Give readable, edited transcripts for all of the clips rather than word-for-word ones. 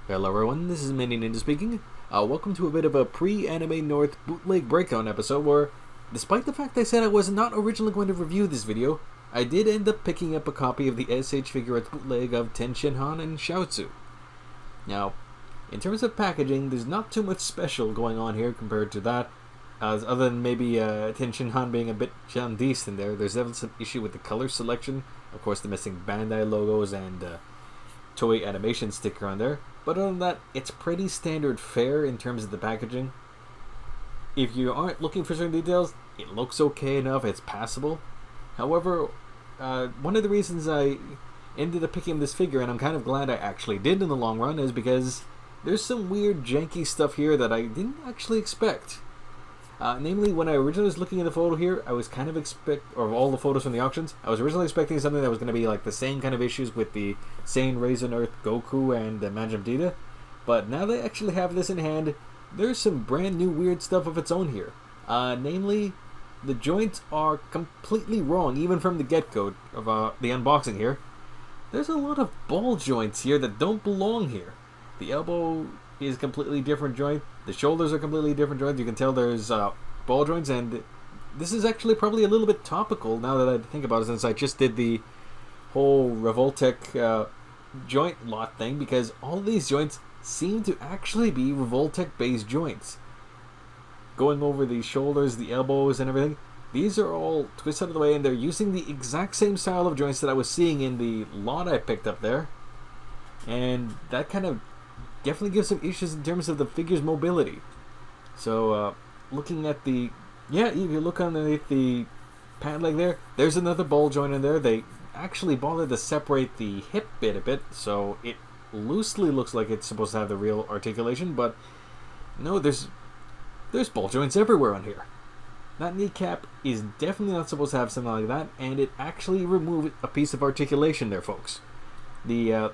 Hello everyone, this is Mini Ninja speaking. Welcome to a bit of a pre-Anime North bootleg breakdown episode where, despite the fact I said I was not originally going to review this video, I did end up picking up a copy of the SH Figuarts bootleg of Tienshinhan and Chiaotzu. Now, in terms of packaging, there's not too much special going on here compared to that, other than maybe Tienshinhan being a bit jaundiced in there. There's definitely some issue with the color selection, of course the missing Bandai logos and Toei animation sticker on there. But other than that, it's pretty standard fare in terms of the packaging. If you aren't looking for certain details, it looks okay enough, it's passable. However, one of the reasons I ended up picking this figure, and I'm kind of glad I actually did in the long run, is because there's some weird janky stuff here that I didn't actually expect. Namely, when I originally was looking at the photo here, I was kind of or all the photos from the auctions, I was originally expecting something that was going to be like the same kind of issues with the Saiyan Raisin Earth Goku and Majin Vegeta, but now they actually have this in hand, there's some brand new weird stuff of its own here. Namely, the joints are completely wrong, even from the get-go of the unboxing here. There's a lot of ball joints here that don't belong here. The elbow is a completely different joint. The shoulders are completely different joints. You can tell there's ball joints, and this is actually probably a little bit topical now that I think about it, since I just did the whole Revoltech joint lot thing, because all of these joints seem to actually be Revoltech based joints. Going over the shoulders, the elbows, and everything, these are all twisted out of the way, and they're using the exact same style of joints that I was seeing in the lot I picked up there, and that kind of definitely gives some issues in terms of the figure's mobility. So, looking at the... yeah, if you look underneath the pant leg there, there's another ball joint in there. They actually bothered to separate the hip bit a bit, so it loosely looks like it's supposed to have the real articulation, but no, there's ball joints everywhere on here. That kneecap is definitely not supposed to have something like that, and it actually removed a piece of articulation there, folks. The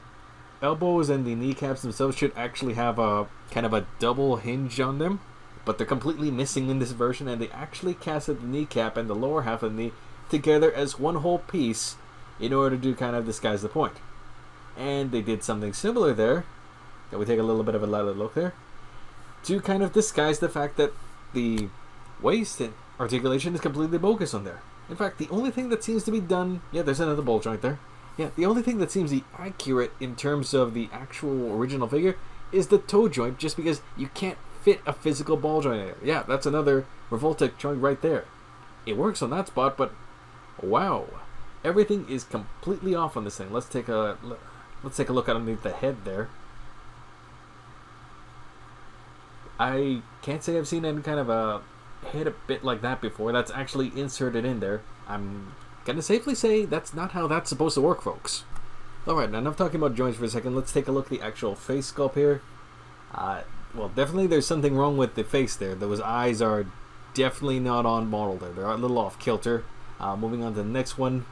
elbows and the kneecaps themselves should actually have a kind of a double hinge on them, but they're completely missing in this version, and they actually casted the kneecap and the lower half of the knee together as one whole piece in order to kind of disguise the point. And they did something similar there, that we take a little bit of a lighter look there, to kind of disguise the fact that the waist articulation is completely bogus on there. In fact, the only thing that seems to be done... yeah, there's another ball joint there. Yeah, the only thing that seems to be accurate in terms of the actual original figure is the toe joint, just because you can't fit a physical ball joint in it. Yeah, that's another Revoltech joint right there. It works on that spot, but wow, everything is completely off on this thing. Let's take a look underneath the head there. I can't say I've seen any kind of a head a bit like that before. That's actually inserted in there. I'm gonna safely say that's not how that's supposed to work, folks. Alright, now enough talking about joints for a second. Let's take a look at the actual face sculpt here. Well, definitely there's something wrong with the face there. Those eyes are definitely not on model there. They're a little off kilter. Moving on to the next one.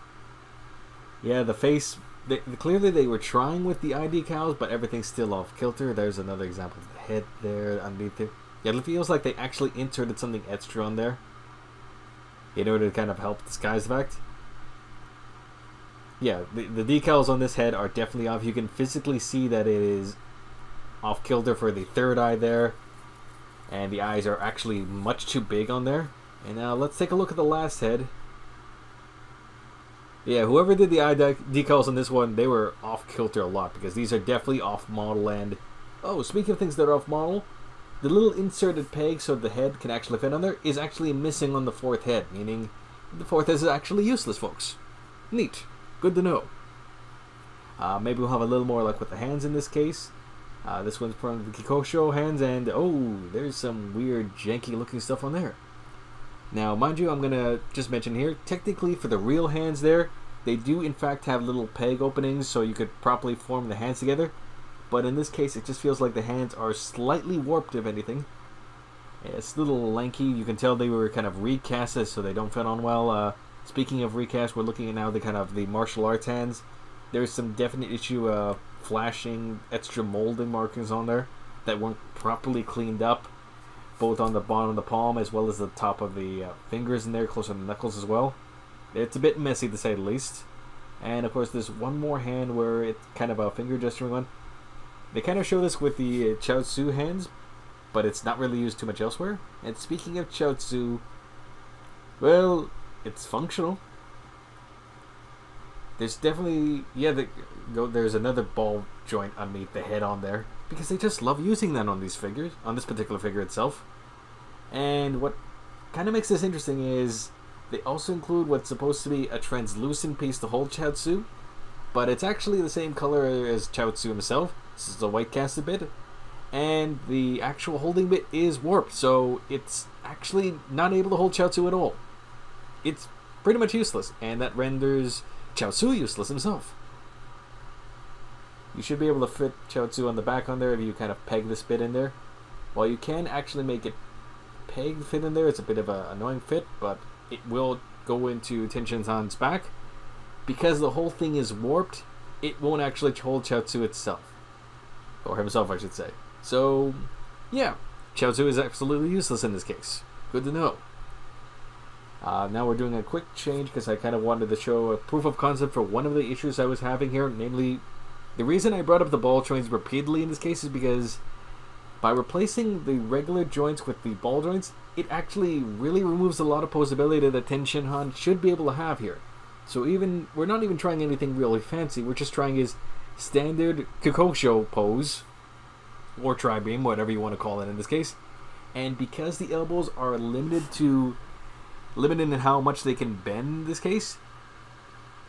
Yeah, the face, clearly they were trying with the eye decals, but everything's still off kilter. There's another example of the head there underneath it. Yeah, it feels like they actually inserted something extra on there in order to kind of help disguise the fact. Yeah, the decals on this head are definitely off. You can physically see that it is off kilter for the third eye there, and the eyes are actually much too big on there. And now let's take a look at the last head. Yeah, whoever did the eye decals on this one, they were off kilter a lot, because these are definitely off model. And oh, speaking of things that are off model, the little inserted peg so the head can actually fit on there is actually missing on the fourth head, meaning the fourth head is actually useless, folks. Neat. Good to know. Maybe we'll have a little more luck with the hands in this case. This one's from the Kikosho hands, and oh, there's some weird janky looking stuff on there. Now, mind you, I'm going to just mention here, technically for the real hands there, they do in fact have little peg openings so you could properly form the hands together. But in this case, it just feels like the hands are slightly warped, if anything. It's a little lanky. You can tell they were kind of recasted so they don't fit on well. Speaking of recast, we're looking at now the martial arts hands. There's some definite issue flashing extra molding markings on there that weren't properly cleaned up, both on the bottom of the palm as well as the top of the fingers in there, close to the knuckles as well. It's a bit messy to say the least. And of course there's one more hand where it's kind of a finger gesturing one. They kind of show this with the Chiaotzu hands, but it's not really used too much elsewhere. And speaking of Chiaotzu, well, it's functional. There's definitely, yeah, there's another ball joint underneath the head on there, because they just love using that on these figures, on this particular figure itself. And what kind of makes this interesting is they also include what's supposed to be a translucent piece to hold Chiaotzu, but it's actually the same color as Chiaotzu himself. This is the white casted bit, and the actual holding bit is warped, so it's actually not able to hold Chiaotzu at all. It's pretty much useless, and that renders Chiaotzu useless himself. You should be able to fit Chiaotzu on the back on there if you kind of peg this bit in there. While you can actually make it peg fit in there, it's a bit of an annoying fit, but it will go into Tienshinhan's back. Because the whole thing is warped, it won't actually hold Chiaotzu itself. Or himself, I should say. So, yeah, Chiaotzu is absolutely useless in this case. Good to know. Now we're doing a quick change because I kind of wanted to show a proof of concept for one of the issues I was having here. Namely, the reason I brought up the ball joints repeatedly in this case is because by replacing the regular joints with the ball joints, it actually really removes a lot of poseability that Tienshinhan should be able to have here. So we're not even trying anything really fancy, we're just trying his standard Kokosho pose, or tri-beam, whatever you want to call it in this case. And because the elbows are limited in how much they can bend in this case,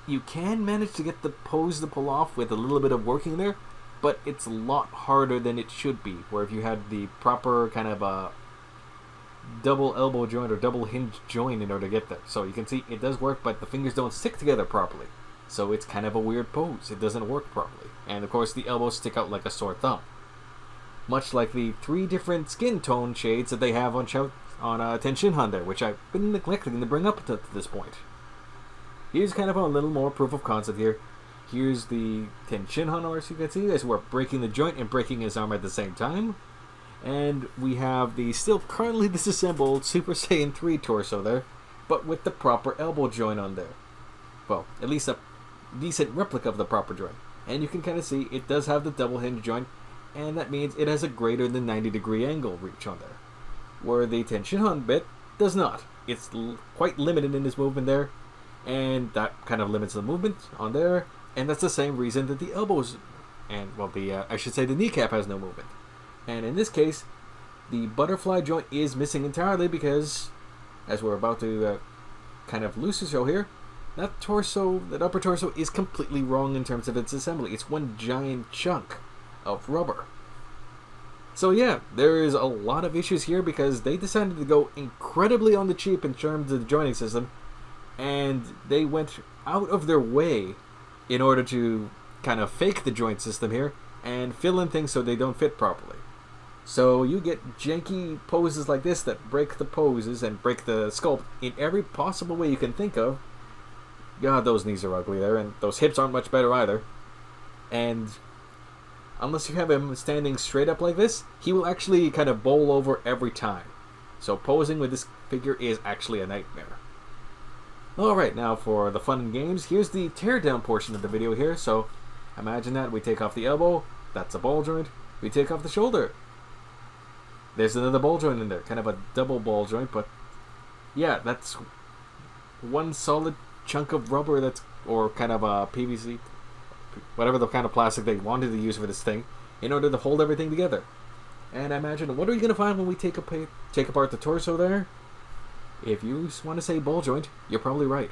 you can manage to get the pose to pull off with a little bit of working there, but it's a lot harder than it should be, where if you had the proper kind of double elbow joint or double hinge joint in order to get there. So you can see it does work, but the fingers don't stick together properly. So it's kind of a weird pose. It doesn't work properly. And of course the elbows stick out like a sore thumb. Much like the 3 different skin tone shades that they have on Tienshinhan there, which I've been neglecting to bring up to this point. Here's kind of a little more proof of concept here. Here's the Tienshinhan, as you can see, as we're breaking the joint and breaking his arm at the same time. And we have the still currently disassembled Super Saiyan 3 torso there, but with the proper elbow joint on there. Well, at least a decent replica of the proper joint. And you can kind of see it does have the double hinge joint, and that means it has a greater than 90-degree angle reach on there. Where the Tienshinhan bit does not. It's quite limited in this movement there, and that kind of limits the movement on there, and that's the same reason that the elbows, and well, I should say the kneecap has no movement. And in this case, the butterfly joint is missing entirely because, as we're about to kind of loosely show here, that upper torso is completely wrong in terms of its assembly. It's one giant chunk of rubber. So yeah, there is a lot of issues here because they decided to go incredibly on the cheap in terms of the joining system, and they went out of their way in order to kind of fake the joint system here and fill in things so they don't fit properly. So you get janky poses like this that break the poses and break the sculpt in every possible way you can think of. God, those knees are ugly there, and those hips aren't much better either. And unless you have him standing straight up like this, he will actually kind of bowl over every time. So posing with this figure is actually a nightmare. Alright, now for the fun and games, here's the teardown portion of the video here. So imagine that we take off the elbow, that's a ball joint, we take off the shoulder. There's another ball joint in there, kind of a double ball joint, but yeah, that's one solid chunk of rubber that's, or kind of a PVC, whatever the kind of plastic they wanted to use for this thing, in order to hold everything together. And I imagine, what are you going to find when we take apart the torso there? If you want to say ball joint, you're probably right.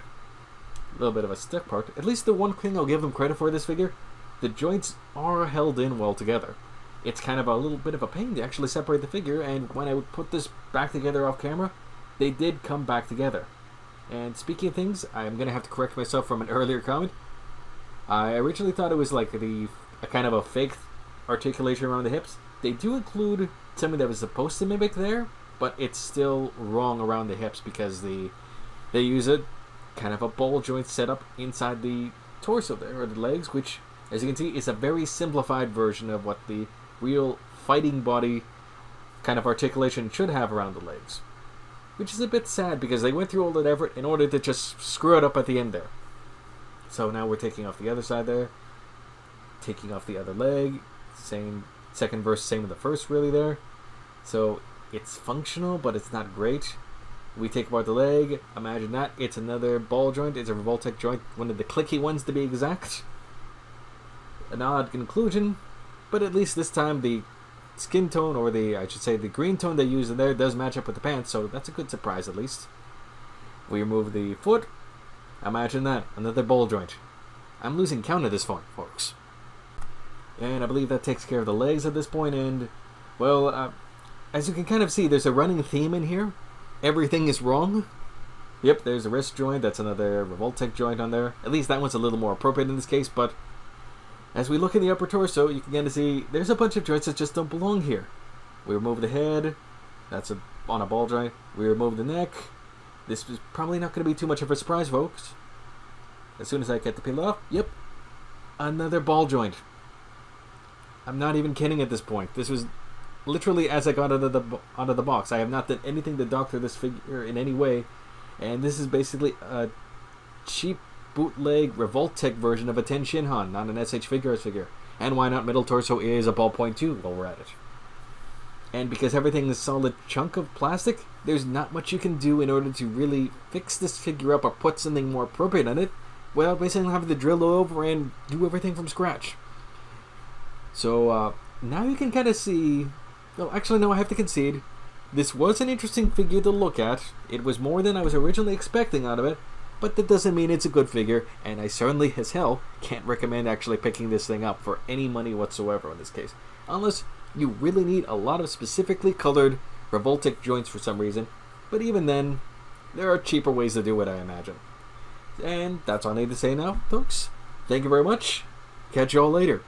A little bit of a stuck part. At least the one thing I'll give them credit for this figure, the joints are held in well together. It's kind of a little bit of a pain to actually separate the figure, and when I would put this back together off camera, they did come back together. And speaking of things, I'm going to have to correct myself from an earlier comment. I originally thought it was like a kind of a fake articulation around the hips. They do include something that was supposed to mimic there, but it's still wrong around the hips because they use a kind of a ball joint setup inside the torso there, or the legs, which, as you can see, is a very simplified version of what the real fighting body kind of articulation should have around the legs. Which is a bit sad because they went through all that effort in order to just screw it up at the end there. So now we're taking off the other side there, taking off the other leg, Same second verse, same with the first, really there. So it's functional, but it's not great. We take apart the leg. Imagine that. It's another ball joint. It's a Revoltech joint, one of the clicky ones to be exact. An odd conclusion, but at least this time the skin tone, or I should say the green tone they use in there, does match up with the pants, so that's a good surprise at least. We remove the foot. Imagine that. Another ball joint. I'm losing count at this point, folks. And I believe that takes care of the legs at this point, and, well, as you can kind of see, there's a running theme in here. Everything is wrong. Yep, there's a wrist joint. That's another Revoltech joint on there. At least that one's a little more appropriate in this case, but as we look in the upper torso, you can kind of see there's a bunch of joints that just don't belong here. We remove the head. That's on a ball joint. We remove the neck. This is probably not going to be too much of a surprise, folks. As soon as I get the peel off, yep, another ball joint. I'm not even kidding at this point. This was literally as I got out of the box. I have not done anything to doctor this figure in any way, and this is basically a cheap bootleg Revoltech version of a Tienshinhan, not an SH Figuarts figure. And why not? Middle torso is a ballpoint too while we're at it. And because everything is a solid chunk of plastic, there's not much you can do in order to really fix this figure up or put something more appropriate on it without basically having to drill over and do everything from scratch. So now you can kind of see. Well, actually, no, I have to concede. This was an interesting figure to look at. It was more than I was originally expecting out of it, but that doesn't mean it's a good figure, and I certainly, as hell, can't recommend actually picking this thing up for any money whatsoever in this case. Unless you really need a lot of specifically colored Revoltech joints for some reason, but even then, there are cheaper ways to do it, I imagine. And that's all I need to say now, folks. Thank you very much. Catch you all later.